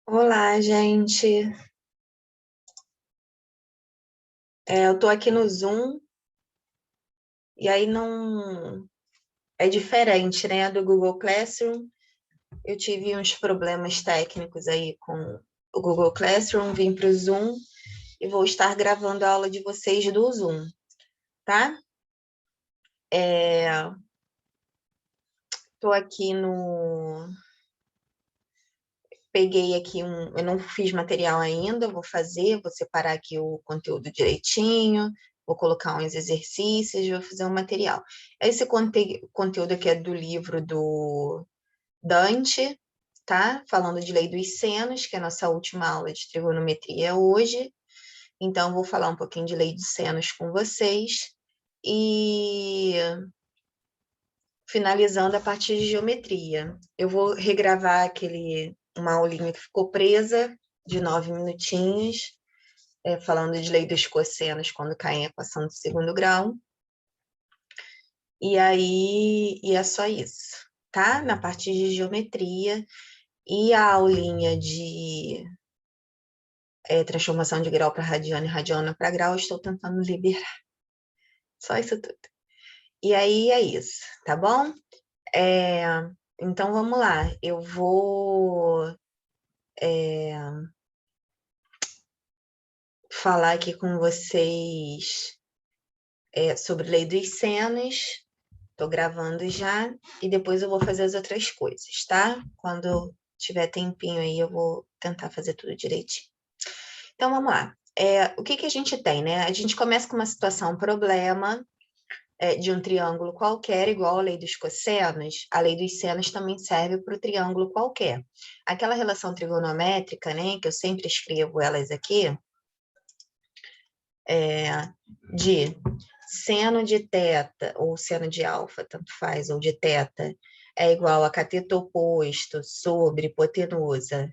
Olá, gente. Eu tô aqui no Zoom e aí não é diferente, né, do Google Classroom. Eu tive uns problemas técnicos aí com o Google Classroom, vim para o Zoom e vou estar gravando a aula de vocês do Zoom, tá? Tô aqui no Peguei aqui eu não fiz material ainda, vou separar aqui o conteúdo direitinho, vou colocar uns exercícios, vou fazer um material. Esse conteúdo aqui é do livro do Dante, tá? Falando de lei dos senos, que é a nossa última aula de trigonometria hoje. Então, vou falar um pouquinho de lei dos senos com vocês e finalizando a parte de geometria. Eu vou regravar uma aulinha que ficou presa, de 9 minutinhos, falando de lei dos cossenos quando cai em equação de segundo grau. E é só isso, tá? Na parte de geometria. E a aulinha de transformação de grau para radiana e radiana para grau, eu estou tentando liberar. Só isso tudo. E aí é isso, tá bom? Então vamos lá. Eu vou falar aqui com vocês sobre lei dos senos. Estou gravando já e depois eu vou fazer as outras coisas, tá? Quando tiver tempinho aí, eu vou tentar fazer tudo direitinho. Então vamos lá. O que a gente tem, né? A gente começa com uma situação problema de um triângulo qualquer, igual a lei dos cossenos. A lei dos senos também serve para o triângulo qualquer. Aquela relação trigonométrica, né? Que eu sempre escrevo elas aqui, de seno de teta ou seno de alfa, tanto faz, ou de teta, é igual a cateto oposto sobre hipotenusa.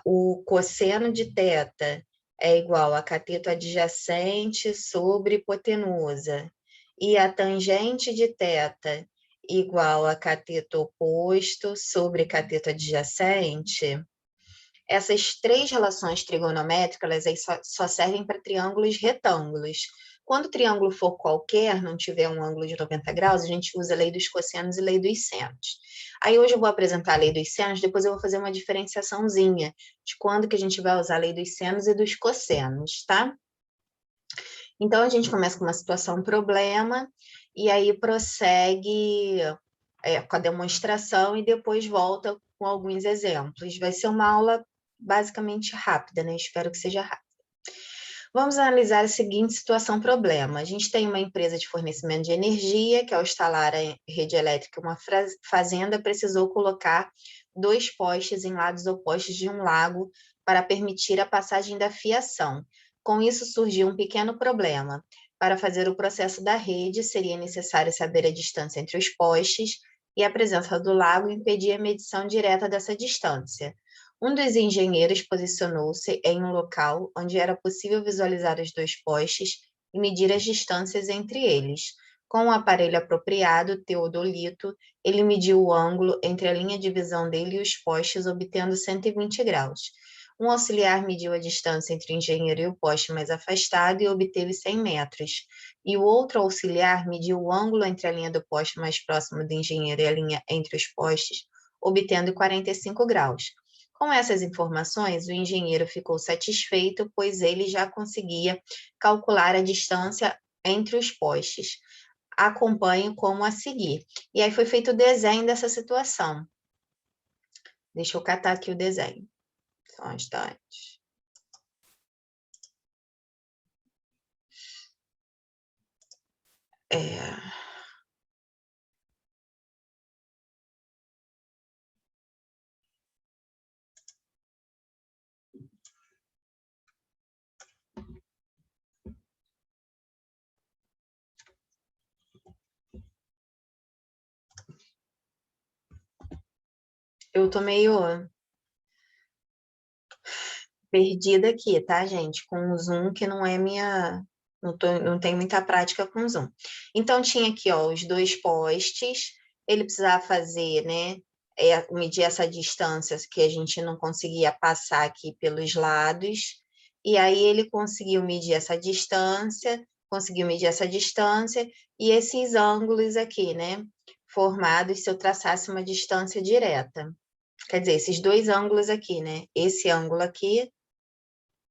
O cosseno de teta é igual a cateto adjacente sobre hipotenusa. E a tangente de teta igual a cateto oposto sobre cateto adjacente. Essas três relações trigonométricas aí só servem para triângulos retângulos. Quando o triângulo for qualquer, não tiver um ângulo de 90 graus, a gente usa a lei dos cossenos e lei dos senos. Aí hoje eu vou apresentar a lei dos senos, depois eu vou fazer uma diferenciaçãozinha de quando que a gente vai usar a lei dos senos e dos cossenos, tá? Então, a gente começa com uma situação problema, e aí prossegue com a demonstração e depois volta com alguns exemplos. Vai ser uma aula basicamente rápida, né? Espero que seja rápida. Vamos analisar a seguinte situação-problema. A gente tem uma empresa de fornecimento de energia que, ao instalar a rede elétrica em uma fazenda, precisou colocar 2 postes em lados opostos de um lago para permitir a passagem da fiação. Com isso, surgiu um pequeno problema. Para fazer o processo da rede, seria necessário saber a distância entre os postes e a presença do lago impedia a medição direta dessa distância. Um dos engenheiros posicionou-se em um local onde era possível visualizar os 2 postes e medir as distâncias entre eles. Com o aparelho apropriado, teodolito, ele mediu o ângulo entre a linha de visão dele e os postes, obtendo 120 graus. Um auxiliar mediu a distância entre o engenheiro e o poste mais afastado e obteve 100 metros. E o outro auxiliar mediu o ângulo entre a linha do poste mais próximo do engenheiro e a linha entre os postes, obtendo 45 graus. Com essas informações, o engenheiro ficou satisfeito, pois ele já conseguia calcular a distância entre os postes. Acompanhe como a seguir. E aí foi feito o desenho dessa situação. Deixa eu catar aqui o desenho. Só um instante. Eu tô meio perdida aqui, tá, gente? Com o Zoom, que não é minha... Não tenho muita prática com o Zoom. Então, tinha aqui, ó, os 2 postes. Ele precisava fazer, né, medir essa distância que a gente não conseguia passar aqui pelos lados, e aí ele conseguiu medir essa distância, e esses ângulos aqui, né, formados se eu traçasse uma distância direta. Quer dizer, esses dois ângulos aqui, né, esse ângulo aqui,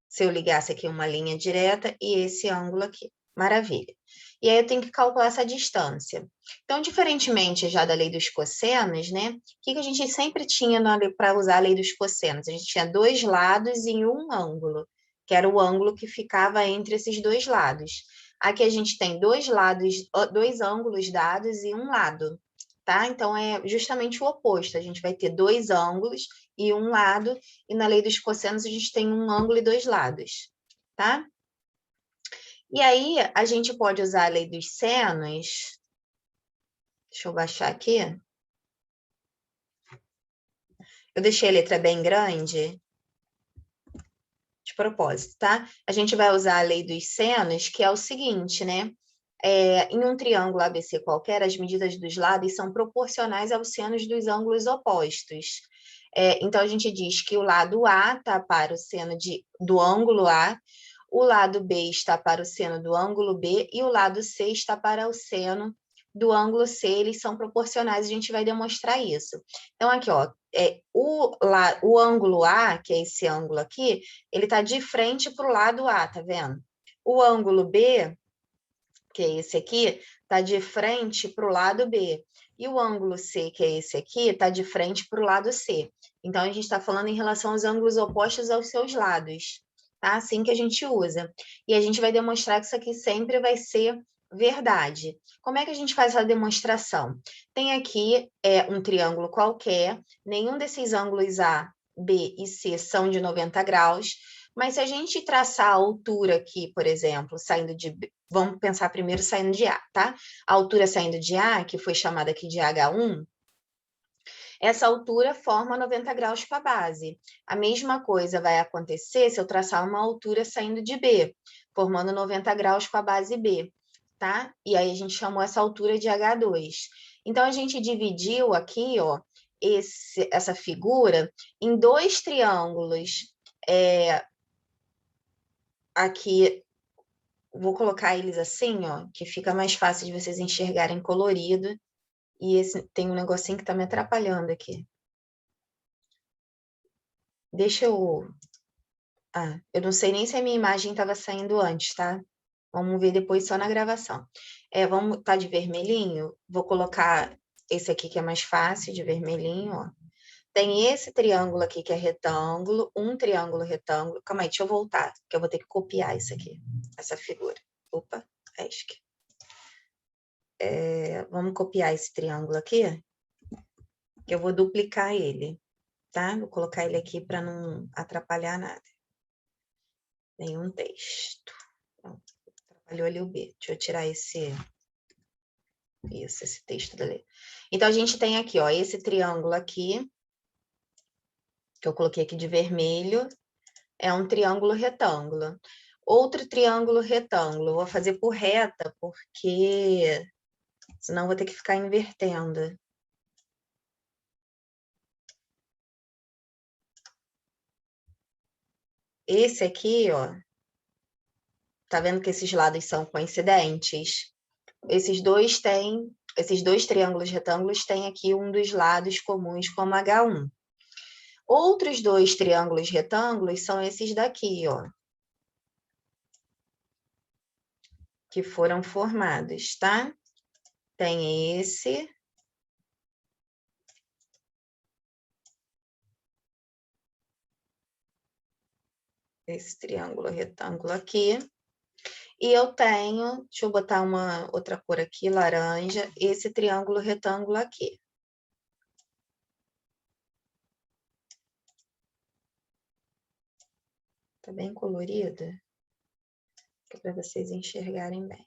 se eu ligasse aqui uma linha direta, e esse ângulo aqui. Maravilha. E aí eu tenho que calcular essa distância. Então, diferentemente já da lei dos cossenos, né? O que a gente sempre tinha para usar a lei dos cossenos? A gente tinha dois lados e um ângulo, que era o ângulo que ficava entre esses dois lados. Aqui a gente tem dois lados, dois ângulos dados e um lado, tá? Então, é justamente o oposto. A gente vai ter dois ângulos e um lado, e na lei dos cossenos a gente tem um ângulo e dois lados, tá? E aí, a gente pode usar a lei dos senos. Deixa eu baixar aqui. Eu deixei a letra bem grande, de propósito, tá? A gente vai usar a lei dos senos, que é o seguinte, né? Em um triângulo ABC qualquer, as medidas dos lados são proporcionais aos senos dos ângulos opostos. Então, a gente diz que o lado A está para o seno do ângulo A, o lado B está para o seno do ângulo B e o lado C está para o seno do ângulo C. Eles são proporcionais, a gente vai demonstrar isso. Então, aqui, ó, o ângulo A, que é esse ângulo aqui, ele está de frente para o lado A, tá vendo? O ângulo B, que é esse aqui, está de frente para o lado B. E o ângulo C, que é esse aqui, está de frente para o lado C. Então, a gente está falando em relação aos ângulos opostos aos seus lados. Tá? Assim que a gente usa. E a gente vai demonstrar que isso aqui sempre vai ser verdade. Como é que a gente faz essa demonstração? Tem aqui um triângulo qualquer, nenhum desses ângulos A, B e C são de 90 graus, mas se a gente traçar a altura aqui, por exemplo, saindo de... Vamos pensar primeiro saindo de A, tá? A altura saindo de A, que foi chamada aqui de H1, essa altura forma 90 graus com a base. A mesma coisa vai acontecer se eu traçar uma altura saindo de B, formando 90 graus com a base B, tá? E aí a gente chamou essa altura de H2. Então, a gente dividiu aqui, ó, essa figura em dois triângulos. Aqui, vou colocar eles assim, ó, que fica mais fácil de vocês enxergarem colorido. E esse tem um negocinho que tá me atrapalhando aqui. Deixa eu... eu não sei nem se a minha imagem estava saindo antes, tá? Vamos ver depois só na gravação. Vamos tá de vermelhinho? Vou colocar esse aqui que é mais fácil, de vermelhinho, ó. Tem esse triângulo aqui que é retângulo, um triângulo retângulo. Calma aí, deixa eu voltar, que eu vou ter que copiar isso aqui, essa figura. Opa, acho que... vamos copiar esse triângulo aqui, que eu vou duplicar ele, tá? Vou colocar ele aqui para não atrapalhar nada. Nenhum texto. Pronto, atrapalhou ali o B. Deixa eu tirar esse texto dali. Então, a gente tem aqui, ó, esse triângulo aqui, que eu coloquei aqui de vermelho, é um triângulo retângulo. Outro triângulo retângulo, vou fazer por reta, porque senão vou ter que ficar invertendo. Esse aqui, ó, tá vendo que esses lados são coincidentes? Esses dois triângulos retângulos têm aqui um dos lados comuns como H1. Outros dois triângulos retângulos são esses daqui, ó, que foram formados, tá? Tem esse triângulo retângulo aqui. E eu tenho, deixa eu botar uma outra cor aqui, laranja, esse triângulo retângulo aqui. Tá bem colorido? Para vocês enxergarem bem.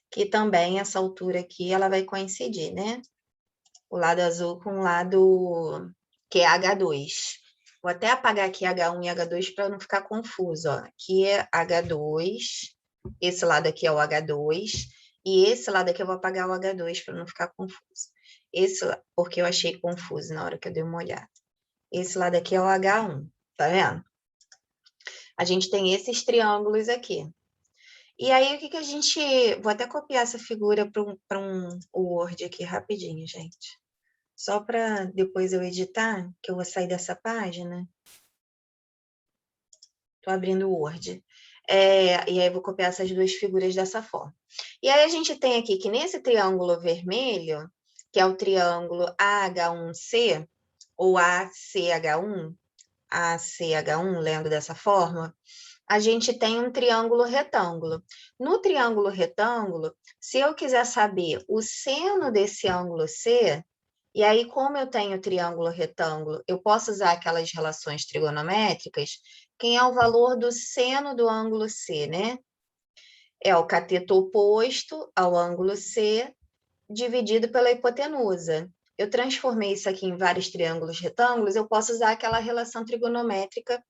Que também essa altura aqui, ela vai coincidir, né? O lado azul com o lado que é H2. Vou até apagar aqui H1 e H2 para não ficar confuso, ó. Aqui é H2, esse lado aqui é o H2, e esse lado aqui eu vou apagar o H2 para não ficar confuso. Porque eu achei confuso na hora que eu dei uma olhada. Esse lado aqui é o H1, tá vendo? A gente tem esses triângulos aqui. E aí, o que a gente... Vou até copiar essa figura para um Word aqui rapidinho, gente. Só para depois eu editar, que eu vou sair dessa página. Estou abrindo o Word. E aí eu vou copiar essas duas figuras dessa forma. E aí a gente tem aqui que nesse triângulo vermelho, que é o triângulo AH1C, ou ACH1, lendo dessa forma, a gente tem um triângulo retângulo. No triângulo retângulo, se eu quiser saber o seno desse ângulo C, e aí, como eu tenho triângulo retângulo, eu posso usar aquelas relações trigonométricas. Quem é o valor do seno do ângulo C, né? É o cateto oposto ao ângulo C, dividido pela hipotenusa. Eu transformei isso aqui em vários triângulos retângulos, eu posso usar aquela relação trigonométrica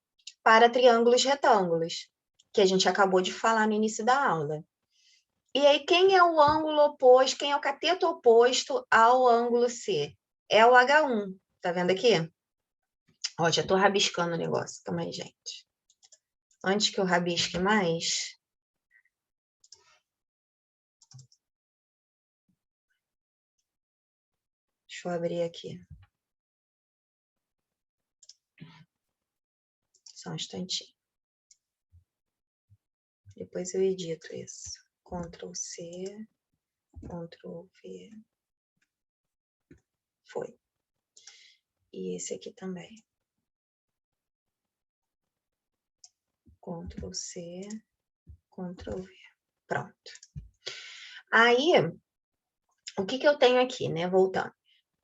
para triângulos retângulos, que a gente acabou de falar no início da aula. E aí, quem é o ângulo oposto, quem é o cateto oposto ao ângulo C? É o H1, tá vendo aqui? Ó, já tô rabiscando o negócio, calma aí, gente. Antes que eu rabisque mais... Deixa eu abrir aqui. Só um instantinho. Depois eu edito isso. Ctrl C, Ctrl V. Foi. E esse aqui também. Ctrl C, Ctrl V. Pronto. Aí, o que eu tenho aqui, né? Voltando.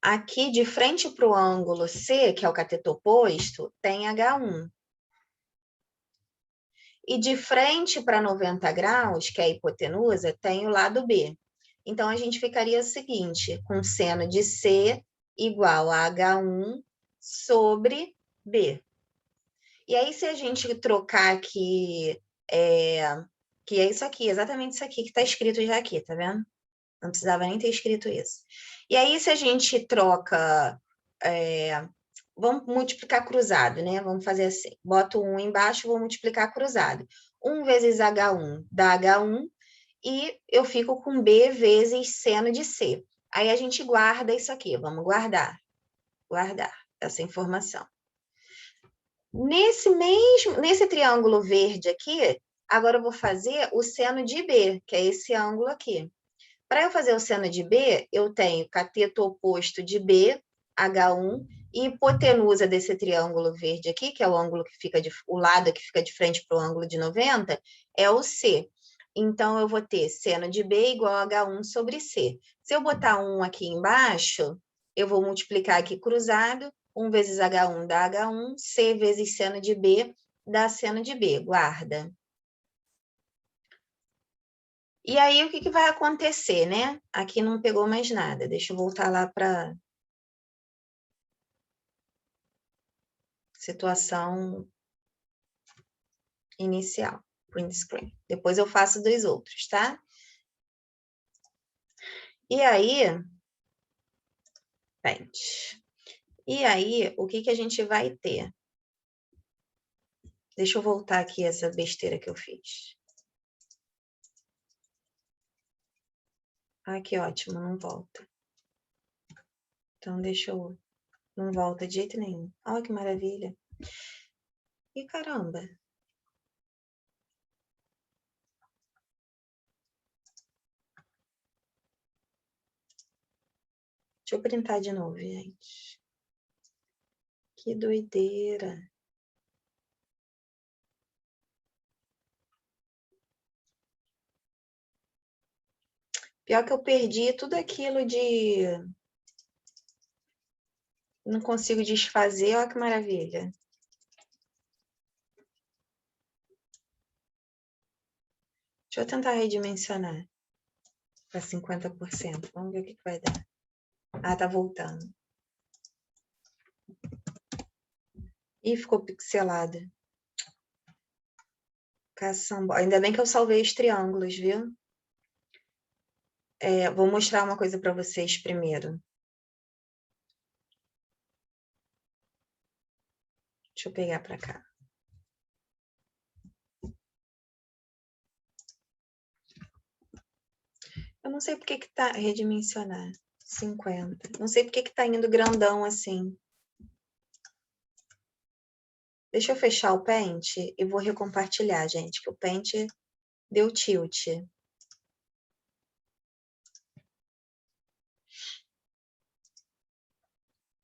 Aqui, de frente para o ângulo C, que é o cateto oposto, tem H1. E de frente para 90 graus, que é a hipotenusa, tem o lado B. Então, a gente ficaria o seguinte, com seno de C igual a H1 sobre B. E aí, se a gente trocar aqui, que é isso aqui, exatamente isso aqui que está escrito já aqui, tá vendo? Não precisava nem ter escrito isso. E aí, se a gente troca... vamos multiplicar cruzado, né? Vamos fazer assim. Boto 1 embaixo, vou multiplicar cruzado. 1 vezes H1 dá H1 e eu fico com B vezes seno de C. Aí a gente guarda isso aqui. Vamos guardar. Guardar essa informação. Nesse triângulo verde aqui, agora eu vou fazer o seno de B, que é esse ângulo aqui. Para eu fazer o seno de B, eu tenho cateto oposto de B, H1, e hipotenusa desse triângulo verde aqui, que é o ângulo que fica o lado que fica de frente para o ângulo de 90, é o C. Então, eu vou ter seno de B igual a H1 sobre C. Se eu botar 1 aqui embaixo, eu vou multiplicar aqui cruzado, 1 vezes H1 dá H1, C vezes seno de B dá seno de B. Guarda. E aí, o que vai acontecer, né? Aqui não pegou mais nada. Deixa eu voltar lá para situação inicial, print screen. Depois eu faço dos outros, tá? E aí, gente, o que a gente vai ter? Deixa eu voltar aqui essa besteira que eu fiz. Ah, que ótimo, não volta. Então, deixa eu... Não volta de jeito nenhum. Olha que maravilha. E caramba. Deixa eu printar de novo, gente. Que doideira. Pior que eu perdi tudo aquilo de... Não consigo desfazer, olha que maravilha. Deixa eu tentar redimensionar para 50%. Vamos ver o que vai dar. Ah, tá voltando. Ih, ficou pixelada. Caçamba. Ainda bem que eu salvei os triângulos, viu? Vou mostrar uma coisa para vocês primeiro. Deixa eu pegar para cá. Eu não sei por que tá redimensionar 50. Não sei por que tá indo grandão assim. Deixa eu fechar o pente e vou recompartilhar, gente, que o pente deu tilt.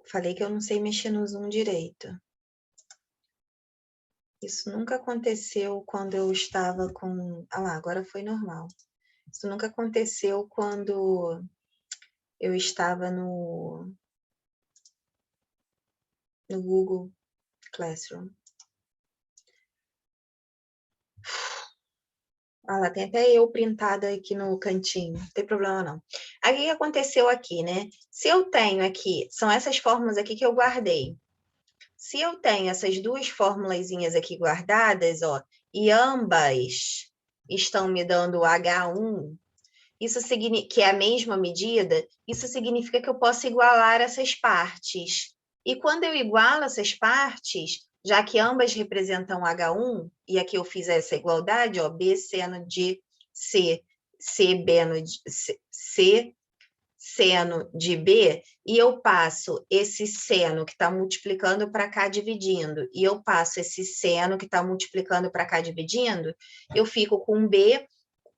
Falei que eu não sei mexer no zoom direito. Isso nunca aconteceu quando eu estava com... Ah lá, agora foi normal. Isso nunca aconteceu quando eu estava no Google Classroom. Ah lá, tem até eu printada aqui no cantinho, não tem problema não. Aí o que aconteceu aqui, né? Se eu tenho aqui, são essas fórmulas aqui que eu guardei. Se eu tenho essas duas formulazinhas aqui guardadas, ó, e ambas estão me dando H1, isso significa que é a mesma medida, isso significa que eu posso igualar essas partes. E quando eu igualo essas partes, já que ambas representam H1, e aqui eu fiz essa igualdade, ó, B seno de C, C beno de C seno de B, e eu passo esse seno que está multiplicando para cá dividindo, e eu passo esse seno que está multiplicando para cá dividindo, eu fico com B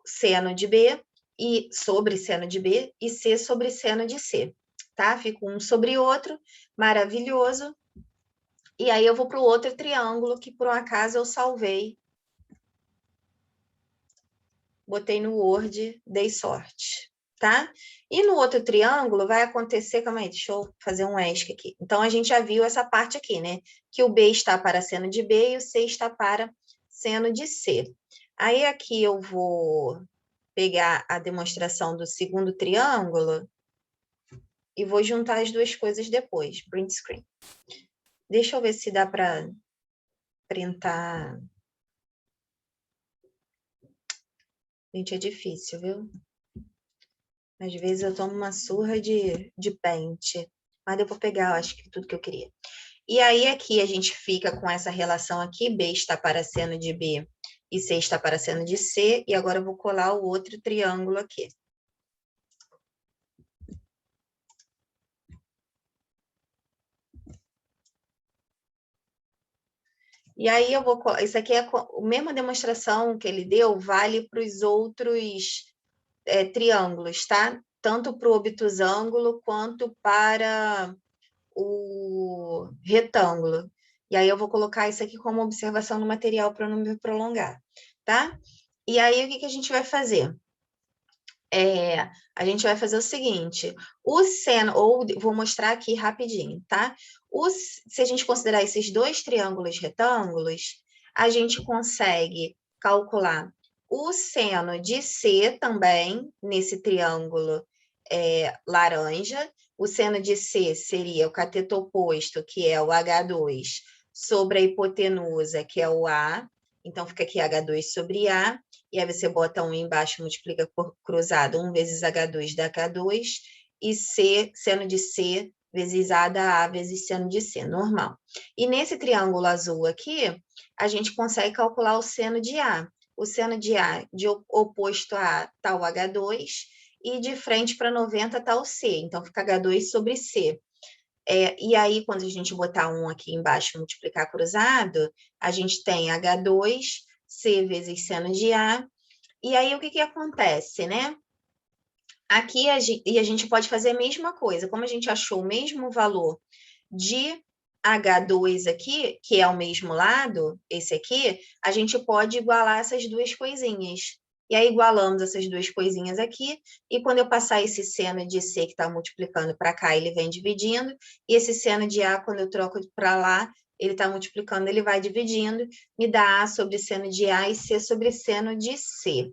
seno de B e sobre seno de B e C sobre seno de C, tá? Fico um sobre outro, maravilhoso. E aí eu vou para o outro triângulo que por um acaso eu salvei. Botei no Word, dei sorte, tá? E no outro triângulo vai acontecer, calma aí, deixa eu fazer um ESC aqui. Então, a gente já viu essa parte aqui, né? Que o B está para seno de B e o C está para seno de C. Aí, aqui eu vou pegar a demonstração do segundo triângulo e vou juntar as duas coisas depois, print screen. Deixa eu ver se dá para printar. Gente, é difícil, viu? Às vezes eu tomo uma surra de pente, mas eu vou pegar, eu acho que tudo que eu queria. E aí aqui a gente fica com essa relação aqui, B está para seno de B e C está para seno de C, e agora eu vou colar o outro triângulo aqui. E aí eu vou... Isso aqui é a mesma demonstração que ele deu, vale para os outros triângulos, tá? Tanto para o obtusângulo quanto para o retângulo. E aí eu vou colocar isso aqui como observação no material para não me prolongar, tá? E aí o que a gente vai fazer? A gente vai fazer o seguinte, o seno, ou vou mostrar aqui rapidinho, tá? Se a gente considerar esses dois triângulos retângulos, a gente consegue calcular o seno de C também, nesse triângulo laranja. O seno de C seria o cateto oposto, que é o H2, sobre a hipotenusa, que é o A. Então, fica aqui H2 sobre A. E aí você bota 1 embaixo, multiplica por cruzado, 1 vezes H2 dá H2, e C, seno de C, vezes A dá A, vezes seno de C, normal. E nesse triângulo azul aqui, a gente consegue calcular o seno de A. O seno de A, de oposto a A, está o H2, e de frente para 90 está o C, então fica H2 sobre C. E aí, quando a gente botar 1 aqui embaixo, multiplicar cruzado, a gente tem H2, C vezes seno de A, e aí o que acontece, né? Aqui a gente pode fazer a mesma coisa, como a gente achou o mesmo valor de H2 aqui, que é o mesmo lado, esse aqui, a gente pode igualar essas duas coisinhas. E aí igualamos essas duas coisinhas aqui, e quando eu passar esse seno de C que está multiplicando para cá, ele vem dividindo, e esse seno de A, quando eu troco para lá, ele está multiplicando, ele vai dividindo, me dá A sobre seno de A e C sobre seno de C.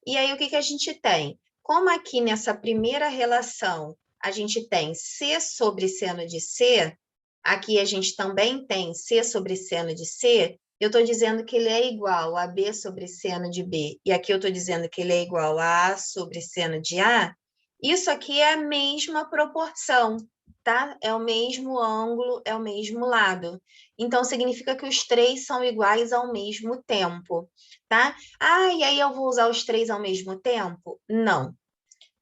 E aí, o que a gente tem? Como aqui nessa primeira relação, a gente tem C sobre seno de C, aqui a gente também tem C sobre seno de C, eu estou dizendo que ele é igual a B sobre seno de B, e aqui eu estou dizendo que ele é igual a A sobre seno de A, isso aqui é a mesma proporção. tá? É o mesmo ângulo, é o mesmo lado. Então, significa que os três são iguais ao mesmo tempo, tá? Ah, e aí eu vou usar os três ao mesmo tempo? Não,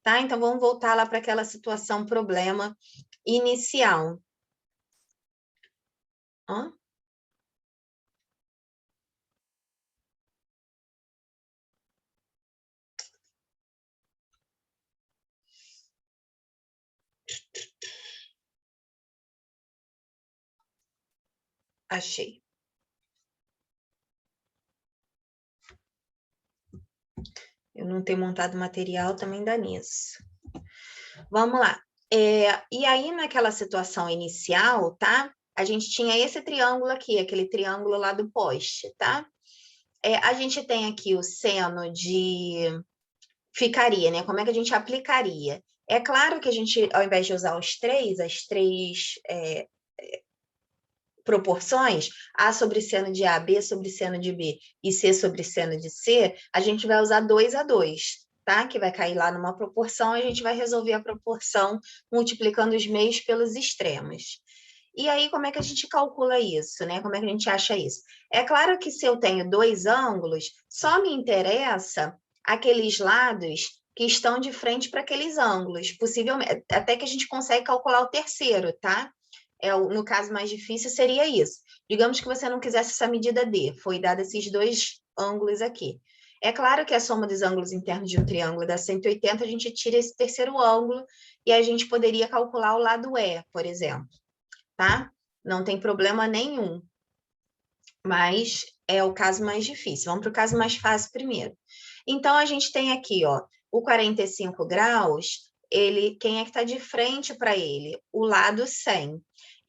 tá? Então, vamos voltar lá para aquela situação, problema inicial. Hã? Achei. Eu não ter montado material também dá nisso. Vamos lá. E aí, naquela situação inicial, tá? A gente tinha esse triângulo aqui, aquele triângulo lá do poste, tá? A gente tem aqui o seno de... Ficaria, né? Como é que a gente aplicaria? É claro que a gente, ao invés de usar as três proporções, A sobre seno de A, B sobre seno de B e C sobre seno de C, a gente vai usar 2:2, tá? Que vai cair lá numa proporção, a gente vai resolver a proporção multiplicando os meios pelos extremos. E aí, como é que a gente calcula isso, né? Como é que a gente acha isso? É claro que se eu tenho dois ângulos, só me interessa aqueles lados que estão de frente para aqueles ângulos, possivelmente, até que a gente consegue calcular o terceiro, tá? No caso mais difícil, seria isso. Digamos que você não quisesse essa medida D, foi dado esses dois ângulos aqui. É claro que a soma dos ângulos internos de um triângulo dá 180, a gente tira esse terceiro ângulo e a gente poderia calcular o lado E, por exemplo, tá? Não tem problema nenhum, mas é o caso mais difícil. Vamos para o caso mais fácil primeiro. Então, a gente tem aqui, ó, o 45 graus, quem é que está de frente para ele? O lado 100.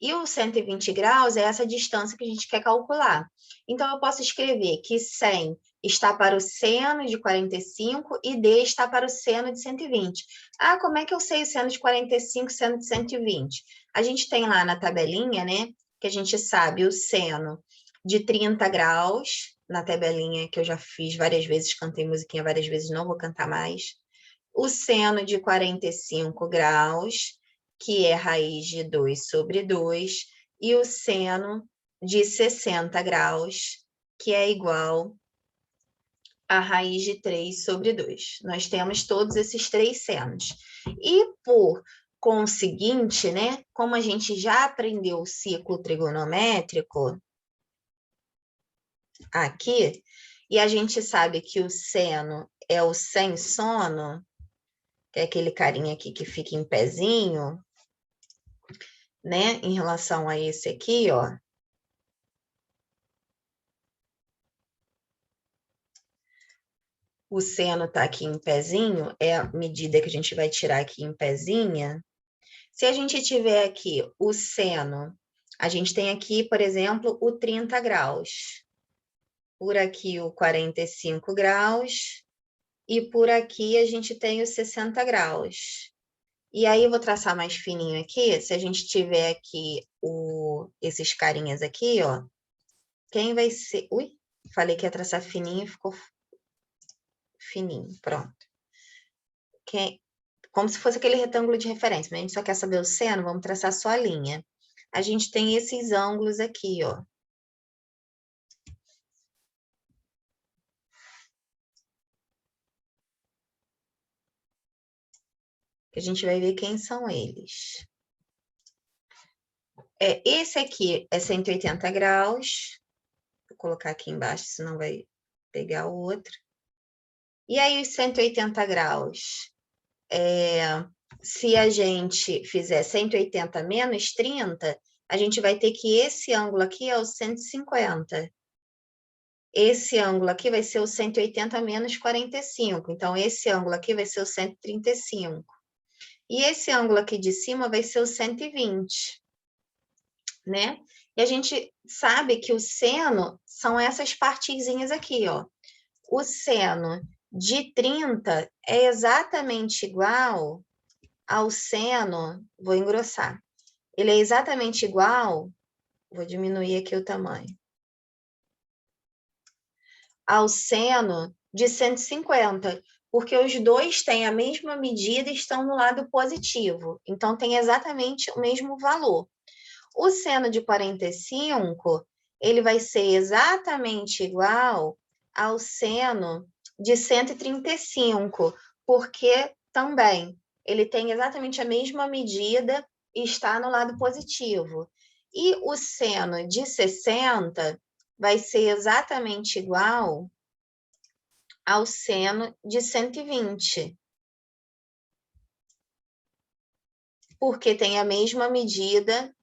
E o 120 graus é essa distância que a gente quer calcular. Então, eu posso escrever que 100 está para o seno de 45 e D está para o seno de 120. Ah, como é que eu sei o seno de 45 e o seno de 120? A gente tem lá na tabelinha, né, que a gente sabe o seno de 30 graus, na tabelinha que eu já fiz várias vezes, cantei musiquinha várias vezes, não vou cantar mais. O seno de 45 graus, que é raiz de 2 sobre 2, e o seno de 60 graus, que é igual a raiz de 3 sobre 2. Nós temos todos esses três senos. E por conseguinte, né, como a gente já aprendeu o ciclo trigonométrico aqui, e a gente sabe que o seno é o sem sono, que é aquele carinha aqui que fica em pezinho, né? Em relação a esse aqui, ó. O seno tá aqui em pezinho, é a medida que a gente vai tirar aqui em pezinha. Se a gente tiver aqui o seno, a gente tem aqui, por exemplo, o 30 graus. Por aqui o 45 graus. E por aqui a gente tem os 60 graus. E aí eu vou traçar mais fininho aqui, se a gente tiver aqui esses carinhas aqui, ó, quem vai ser... Ui, falei que ia traçar fininho, ficou fininho, pronto. Como se fosse aquele retângulo de referência, mas a gente só quer saber o seno, vamos traçar só a linha. A gente tem esses ângulos aqui, ó. Que a gente vai ver quem são eles. Esse aqui é 180 graus. Vou colocar aqui embaixo, senão vai pegar o outro. E aí, os 180 graus, se a gente fizer 180 menos 30, a gente vai ter que esse ângulo aqui é o 150. Esse ângulo aqui vai ser o 180 menos 45. Então, esse ângulo aqui vai ser o 135. E esse ângulo aqui de cima vai ser o 120, né? E a gente sabe que o seno são essas partezinhas aqui, ó. O seno de 30 é exatamente igual ao seno, vou engrossar, ele é exatamente igual, vou diminuir aqui o tamanho, ao seno de 150. Porque os dois têm a mesma medida e estão no lado positivo. Então, tem exatamente o mesmo valor. O seno de 45, ele vai ser exatamente igual ao seno de 135, porque também ele tem exatamente a mesma medida e está no lado positivo. E o seno de 60 vai ser exatamente igual ao seno de 120, porque tem a mesma medida.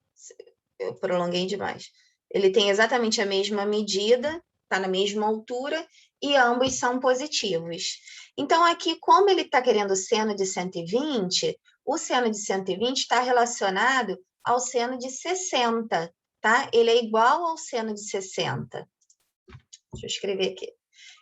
Eu prolonguei demais. Ele tem exatamente a mesma medida, está na mesma altura, e ambos são positivos. Então, aqui, como ele está querendo o seno de 120, o seno de 120 está relacionado ao seno de 60, tá? Ele é igual ao seno de 60. Deixa eu escrever aqui.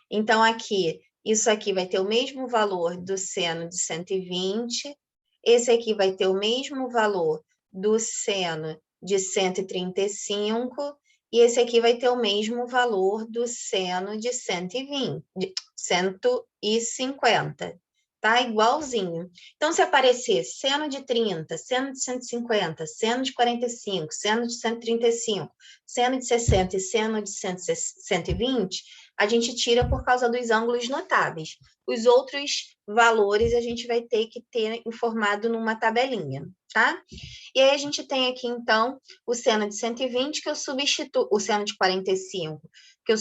Então, aqui, isso aqui vai ter o mesmo valor do seno de 120, esse aqui vai ter o mesmo valor do seno de 135, e esse aqui vai ter o mesmo valor do seno de 120, de 150, tá? Igualzinho. Então, se aparecer seno de 30, seno de 150, seno de 45, seno de 135, seno de 60 e seno de 120, a gente tira por causa dos ângulos notáveis. Os outros valores a gente vai ter que ter informado numa tabelinha, tá? E aí a gente tem aqui, então, o seno de 120, que eu substituo, o seno de 45, que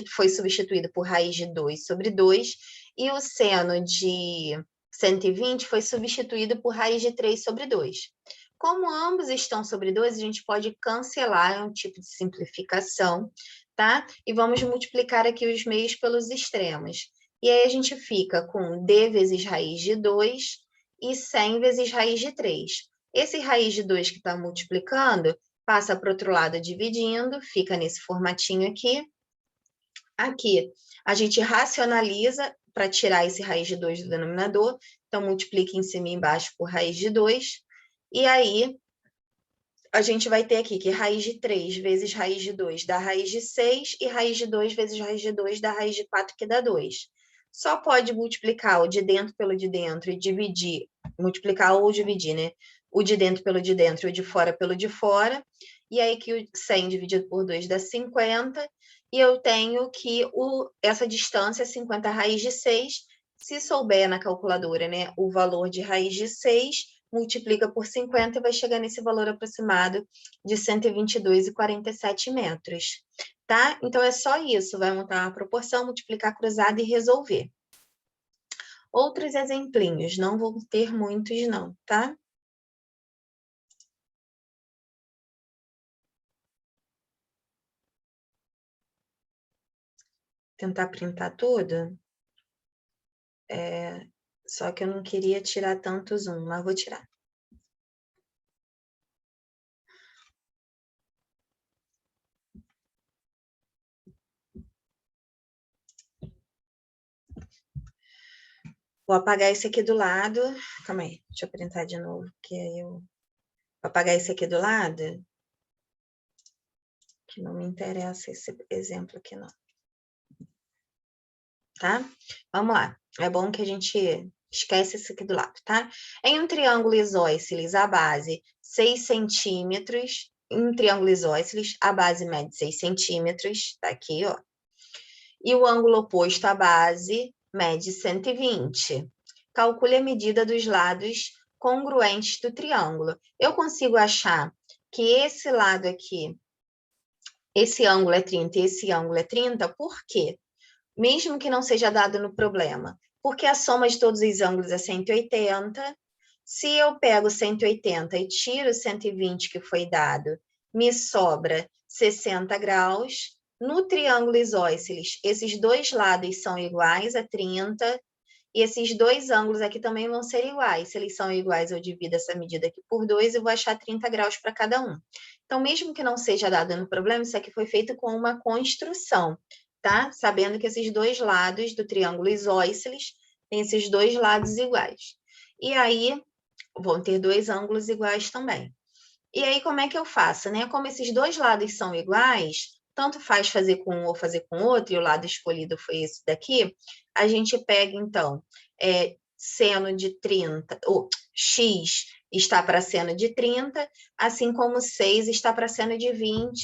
foi substituído por raiz de 2 sobre 2, e o seno de 120 foi substituído por raiz de 3 sobre 2. Como ambos estão sobre 2, a gente pode cancelar, é um tipo de simplificação, tá? E vamos multiplicar aqui os meios pelos extremos. E aí a gente fica com d vezes raiz de 2 e 100 vezes raiz de 3. Esse raiz de 2 que está multiplicando, passa para o outro lado dividindo, fica nesse formatinho aqui. Aqui, a gente racionaliza para tirar esse raiz de 2 do denominador. Então, multiplica em cima e embaixo por raiz de 2. E aí, a gente vai ter aqui que raiz de 3 vezes raiz de 2 dá raiz de 6, e raiz de 2 vezes raiz de 2 dá raiz de 4, que dá 2. Só pode multiplicar o de dentro pelo de dentro e dividir, multiplicar ou dividir, né? O de dentro pelo de dentro e o de fora pelo de fora. E aí que o 100 dividido por 2 dá 50. E eu tenho que essa distância é 50 raiz de 6. Se souber na calculadora, né, o valor de raiz de 6, multiplica por 50 e vai chegar nesse valor aproximado de 122,47 metros, tá? Então, é só isso, vai montar uma proporção, multiplicar cruzado e resolver. Outros exemplinhos, não vou ter muitos não, tá? Tentar printar tudo. Só que eu não queria tirar tanto zoom, mas vou tirar. Vou apagar esse aqui do lado. Calma aí, deixa eu printar de novo, que aí eu... Vou apagar esse aqui do lado, que não me interessa esse exemplo aqui não. Tá? Vamos lá. É bom que a gente esquece esse aqui do lado, tá? Em um triângulo isósceles, a base 6 centímetros. Em um triângulo isósceles, a base mede 6 centímetros. Tá aqui, ó. E o ângulo oposto à base mede 120. Calcule a medida dos lados congruentes do triângulo. Eu consigo achar que esse lado aqui, esse ângulo é 30 e esse ângulo é 30, por quê? Mesmo que não seja dado no problema, porque a soma de todos os ângulos é 180. Se eu pego 180 e tiro 120 que foi dado, me sobra 60 graus. No triângulo isósceles, esses dois lados são iguais a 30, e esses dois ângulos aqui também vão ser iguais. Se eles são iguais, eu divido essa medida aqui por 2 e vou achar 30 graus para cada um. Então, mesmo que não seja dado no problema, isso aqui foi feito com uma construção, tá? Sabendo que esses dois lados do triângulo isósceles têm esses dois lados iguais. E aí, vão ter dois ângulos iguais também. E aí, como é que eu faço, né? Como esses dois lados são iguais, tanto faz fazer com um ou fazer com outro, e o lado escolhido foi esse daqui, a gente pega, então, seno de 30, ou x está para seno de 30, assim como 6 está para seno de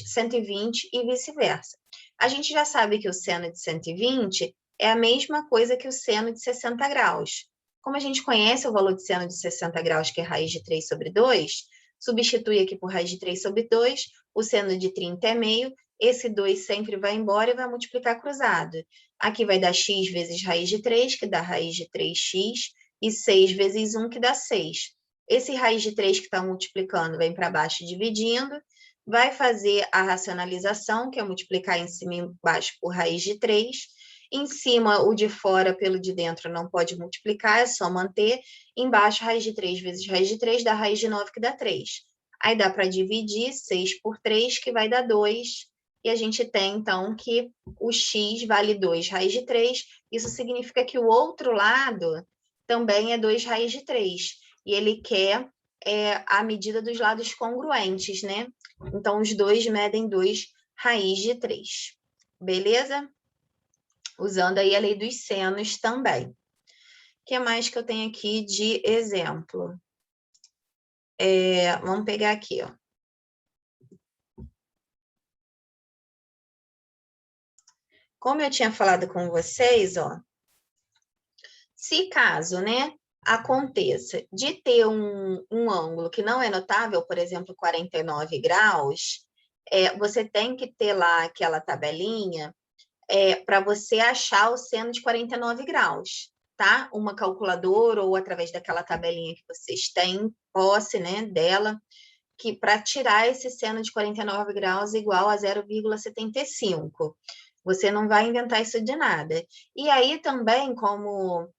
120 e vice-versa. A gente já sabe que o seno de 120 é a mesma coisa que o seno de 60 graus. Como a gente conhece o valor de seno de 60 graus, que é raiz de 3 sobre 2, substitui aqui por raiz de 3 sobre 2, o seno de 30 é meio, esse 2 sempre vai embora e vai multiplicar cruzado. Aqui vai dar x vezes raiz de 3, que dá raiz de 3x, e 6 vezes 1, que dá 6. Esse raiz de 3 que está multiplicando vem para baixo dividindo, vai fazer a racionalização, que é multiplicar em cima e embaixo por raiz de 3. Em cima, o de fora pelo de dentro não pode multiplicar, é só manter. Embaixo, raiz de 3 vezes raiz de 3 dá raiz de 9, que dá 3. Aí dá para dividir 6 por 3, que vai dar 2. E a gente tem, então, que o x vale 2 raiz de 3. Isso significa que o outro lado também é 2 raiz de 3. E ele quer a medida dos lados congruentes, né? Então, os dois medem 2 raiz de 3. Beleza? Usando aí a lei dos senos também. O que mais que eu tenho aqui de exemplo? Vamos pegar aqui, ó. Como eu tinha falado com vocês, ó, se caso, né, aconteça de ter um ângulo que não é notável, por exemplo, 49 graus, você tem que ter lá aquela tabelinha para você achar o seno de 49 graus, tá? Uma calculadora ou através daquela tabelinha que vocês têm posse, né, dela, que para tirar esse seno de 49 graus igual a 0,75. Você não vai inventar isso de nada. E aí também, como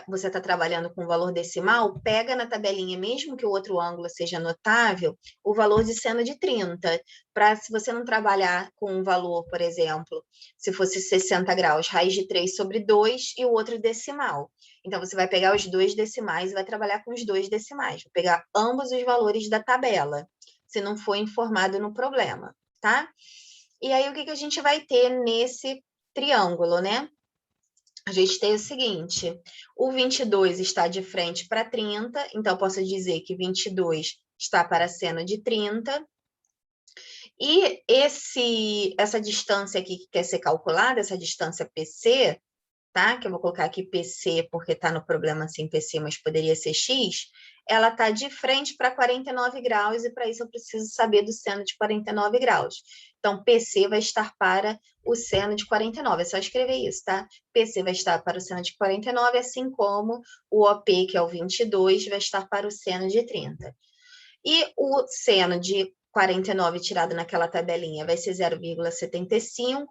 você está trabalhando com valor decimal, pega na tabelinha, mesmo que o outro ângulo seja notável, o valor de seno de 30, para se você não trabalhar com um valor, por exemplo, se fosse 60 graus, raiz de 3 sobre 2 e o outro decimal. Então, você vai pegar os dois decimais e vai trabalhar com os dois decimais. Vai pegar ambos os valores da tabela, se não for informado no problema, tá? E aí, o que a gente vai ter nesse triângulo, né? A gente tem o seguinte, o 22 está de frente para 30, então eu posso dizer que 22 está para seno de 30. E essa distância aqui que quer ser calculada, essa distância PC, tá? Que eu vou colocar aqui PC porque está no problema assim PC, mas poderia ser X, ela está de frente para 49 graus e para isso eu preciso saber do seno de 49 graus. Então, PC vai estar para o seno de 49, é só escrever isso, tá? PC vai estar para o seno de 49, assim como o OP, que é o 22, vai estar para o seno de 30. E o seno de 49 tirado naquela tabelinha vai ser 0,75,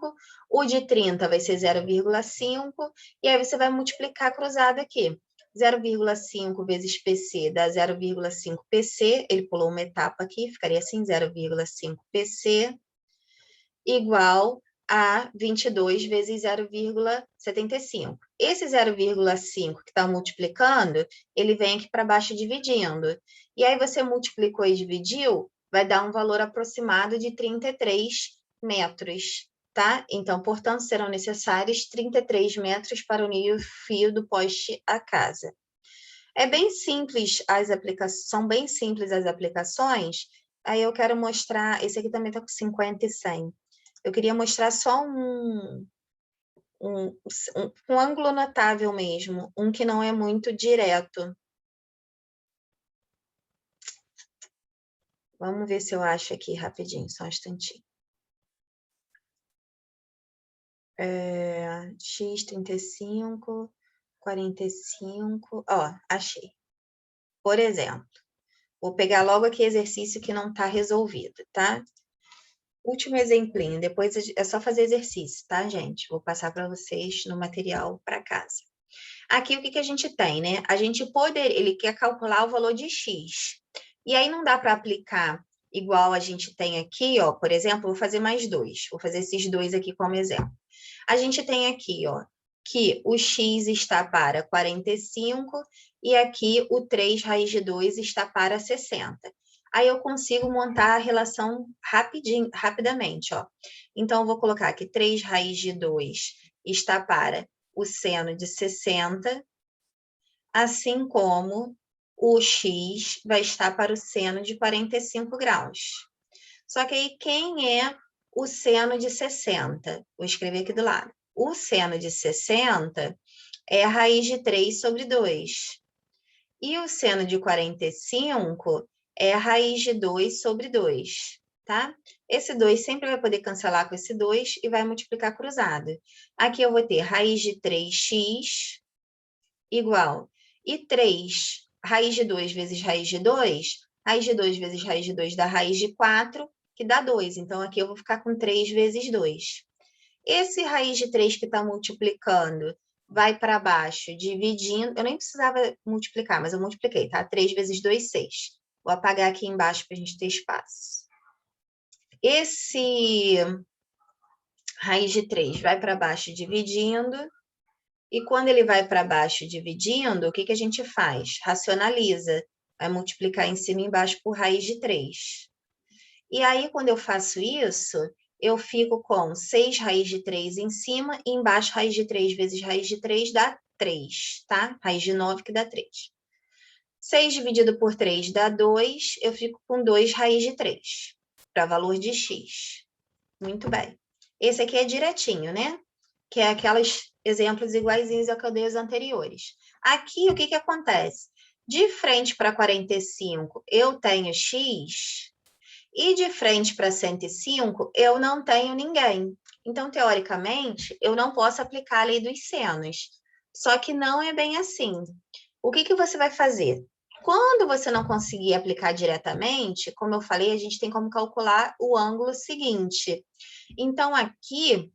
o de 30 vai ser 0,5, e aí você vai multiplicar cruzado aqui. 0,5 vezes PC dá 0,5 PC, ele pulou uma etapa aqui, ficaria assim, 0,5 PC, igual a 22 vezes 0,75. Esse 0,5 que está multiplicando, ele vem aqui para baixo dividindo. E aí você multiplicou e dividiu, vai dar um valor aproximado de 33 metros, tá? Então, portanto, serão necessários 33 metros para unir o fio do poste à casa. É bem simples as aplicações, são bem simples as aplicações. Aí eu quero mostrar, esse aqui também está com 50 e 100. Eu queria mostrar só um ângulo notável mesmo, um que não é muito direto. Vamos ver se eu acho aqui rapidinho, só um instantinho. X35, 45, ó, achei. Por exemplo, vou pegar logo aqui exercício que não está resolvido, tá? Último exemplinho, depois é só fazer exercício, tá, gente? Vou passar para vocês no material para casa. Aqui, o que a gente tem, né? Ele quer calcular o valor de X. E aí, não dá para aplicar igual a gente tem aqui, ó. Por exemplo, vou fazer mais dois. Vou fazer esses dois aqui como exemplo. A gente tem aqui, ó, que o X está para 45 e aqui o 3 raiz de 2 está para 60. aí eu consigo montar a relação rapidamente, ó. Então, eu vou colocar aqui 3 raiz de 2 está para o seno de 60, assim como o x vai estar para o seno de 45 graus. Só que aí, quem é o seno de 60? Vou escrever aqui do lado. O seno de 60 é a raiz de 3 sobre 2. E o seno de 45 é a raiz de 2 sobre 2, tá? Esse 2 sempre vai poder cancelar com esse 2 e vai multiplicar cruzado. Aqui eu vou ter raiz de 3x igual. E 3, raiz de 2 vezes raiz de 2, raiz de 2 vezes raiz de 2 dá raiz de 4, que dá 2. Então, aqui eu vou ficar com 3 vezes 2. Esse raiz de 3 que está multiplicando vai para baixo, dividindo. Eu nem precisava multiplicar, mas eu multipliquei, tá? 3 vezes 2, 6. Vou apagar aqui embaixo para a gente ter espaço. Esse raiz de 3 vai para baixo dividindo. E quando ele vai para baixo dividindo, o que a gente faz? Racionaliza. Vai multiplicar em cima e embaixo por raiz de 3. E aí, quando eu faço isso, eu fico com 6 raiz de 3 em cima e embaixo raiz de 3 vezes raiz de 3 dá 3, tá? Raiz de 9 que dá 3. 6 dividido por 3 dá 2, eu fico com 2 raiz de 3, para valor de x. Muito bem. Esse aqui é direitinho, né? Que é aqueles exemplos iguaizinhos ao que eu dei os anteriores. Aqui, o que acontece? De frente para 45, eu tenho x, e de frente para 105, eu não tenho ninguém. Então, teoricamente, eu não posso aplicar a lei dos senos. Só que não é bem assim. O que você vai fazer? Quando você não conseguir aplicar diretamente, como eu falei, a gente tem como calcular o ângulo seguinte. Então, aqui,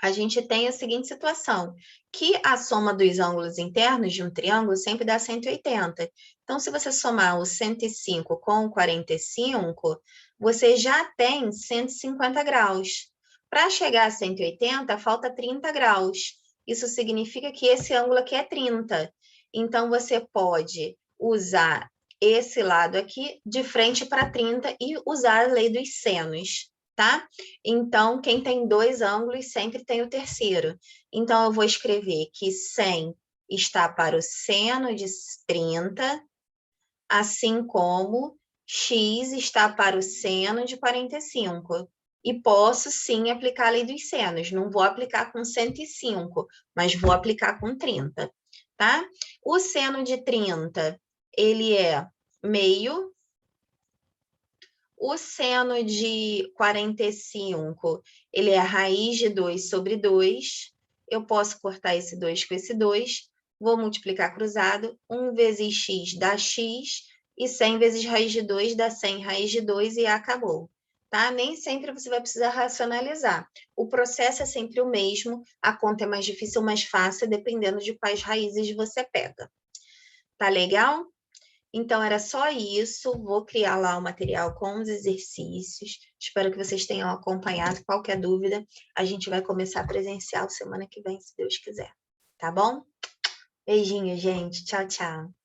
a gente tem a seguinte situação, que a soma dos ângulos internos de um triângulo sempre dá 180. Então, se você somar o 105 com o 45, você já tem 150 graus. Para chegar a 180, falta 30 graus. Isso significa que esse ângulo aqui é 30. Então, você pode usar esse lado aqui de frente para 30 e usar a lei dos senos, tá? Então, quem tem 2 ângulos sempre tem o terceiro. Então, eu vou escrever que 100 está para o seno de 30, assim como x está para o seno de 45. E posso, sim, aplicar a lei dos senos. Não vou aplicar com 105, mas vou aplicar com 30, tá? O seno de 30, ele é meio. O seno de 45, ele é a raiz de 2 sobre 2. Eu posso cortar esse 2 com esse 2. Vou multiplicar cruzado. 1 vezes x dá x. E 100 vezes raiz de 2 dá 100 raiz de 2 e acabou. Tá? Nem sempre você vai precisar racionalizar. O processo é sempre o mesmo. A conta é mais difícil ou mais fácil, dependendo de quais raízes você pega. Tá legal? Então, era só isso. Vou criar lá o material com os exercícios. Espero que vocês tenham acompanhado. Qualquer dúvida, a gente vai começar presencial semana que vem, se Deus quiser. Tá bom? Beijinho, gente. Tchau, tchau.